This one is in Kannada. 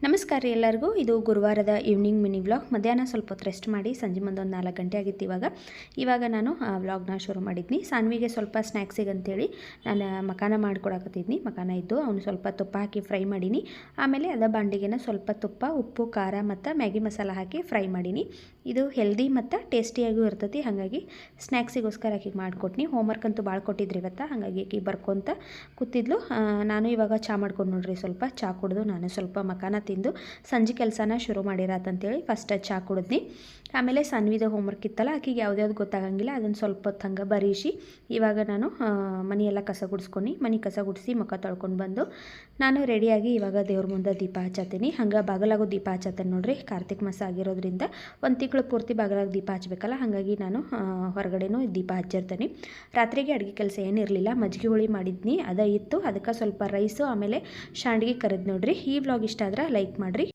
ನಮಸ್ಕಾರ ರೀ ಎಲ್ಲರಿಗೂ. ಇದು ಗುರುವಾರದ ಈವ್ನಿಂಗ್ ಮಿನಿ ವ್ಲಾಗ್. ಮಧ್ಯಾಹ್ನ ಸ್ವಲ್ಪ ಹೊತ್ತು ರೆಸ್ಟ್ ಮಾಡಿ ಸಂಜೆ ಮುಂದೆ ಒಂದು 4 ಗಂಟೆ ಆಗಿತ್ತು. ಇವಾಗ ನಾನು ವ್ಲಾಗ್ನ ಶುರು ಮಾಡಿದ್ನಿ. ಸಾನ್ವಿಗೆ ಸ್ವಲ್ಪ ಸ್ನ್ಯಾಕ್ಸಿಗೆ ಅಂತೇಳಿ ನಾನು ಮಕಾನ ಮಾಡ್ಕೊಡಕತ್ತಿದ್ನಿ. ಮಕಾನ ಇದ್ದು ಅವನು ಸ್ವಲ್ಪ ತುಪ್ಪ ಹಾಕಿ ಫ್ರೈ ಮಾಡೀನಿ. ಆಮೇಲೆ ಅದ ಬಾಂಡಿಗೆನ ಸ್ವಲ್ಪ ತುಪ್ಪ, ಉಪ್ಪು, ಖಾರ ಮತ್ತು ಮ್ಯಾಗಿ ಮಸಾಲ ಹಾಕಿ ಫ್ರೈ ಮಾಡೀನಿ. ಇದು ಹೆಲ್ದಿ ಮತ್ತು ಟೇಸ್ಟಿಯಾಗೂ ಇರ್ತೈತಿ. ಹಾಗಾಗಿ ಸ್ನ್ಯಾಕ್ಸಿಗೋಸ್ಕರ ಆಕಿಗೆ ಮಾಡಿಕೊಟ್ನಿ. ಹೋಮ್ವರ್ಕ್ ಅಂತೂ ಭಾಳ ಕೊಟ್ಟಿದ್ರಿ ಇವತ್ತು. ಹಾಗಾಗಿ ಆಕಿ ಬರ್ಕೊತ ಕೂತಿದ್ಲು. ನಾನು ಇವಾಗ ಚಹಾ ಮಾಡ್ಕೊಂಡು ನೋಡ್ರಿ, ಸ್ವಲ್ಪ ಚಹಾ ಕುಡಿದು ನಾನು ಸ್ವಲ್ಪ ಮಕಾನ ತಿಂದು ಸಂಜೆ ಕೆಲಸನ ಶುರು ಮಾಡಿರತ್ತಂತೇಳಿ ಫಸ್ಟ್ ಚಹಾ ಕುಡಿದ್ನಿ. ಆಮೇಲೆ ಸಾನ್ವಿದ ಹೋಮ್ವರ್ಕ್ ಇತ್ತಲ್ಲ, ಆಕಿಗೆ ಯಾವ್ದು ಗೊತ್ತಾಗಂಗಿಲ್ಲ, ಅದನ್ನು ಸ್ವಲ್ಪ ಹೊತ್ತು ಹಂಗೆ ಬರೀಸಿ ಇವಾಗ ನಾನು ಮನೆಯೆಲ್ಲ ಕಸ ಗುಡಿಸ್ಕೊಂಡು ಮನೆ ಕಸ ಗುಡಿಸಿ ಮುಖ ತೊಳ್ಕೊಂಡು ಬಂದು ನಾನು ರೆಡಿಯಾಗಿ ಇವಾಗ ದೇವ್ರ ಮುಂದೆ ದೀಪ ಹಚ್ಚತ್ತೀನಿ. ಹಂಗೆ ಬಾಗಲಾಗೂ ದೀಪ ಹಚ್ಚತ್ತೇನೆ ನೋಡ್ರಿ. ಕಾರ್ತಿಕ್ ಮಾಸ ಆಗಿರೋದ್ರಿಂದ ಒಂದು ತಿಂಗಳು ಪೂರ್ತಿ ಬಾಗಲಾಗ ದೀಪ ಹಚ್ಚಬೇಕಲ್ಲ, ಹಾಗಾಗಿ ನಾನು ಹೊರಗಡೆನೂ ದೀಪ ಹಚ್ಚಿರ್ತೇನೆ. ರಾತ್ರಿಗೆ ಅಡುಗೆ ಕೆಲಸ ಏನಿರಲಿಲ್ಲ, ಮಜ್ಜಿಗೆ ಹುಳಿ ಮಾಡಿದ್ನಿ, ಅದ ಇತ್ತು. ಅದಕ್ಕೆ ಸ್ವಲ್ಪ ರೈಸು ಆಮೇಲೆ ಶಾಂಡ್ಗೆ ಕರೆದು ನೋಡ್ರಿ. ಈ ವ್ಲಾಗ್ ಇಷ್ಟ ಆದ್ರೆ ಲೈಕ್ ಮಾಡಿರಿ.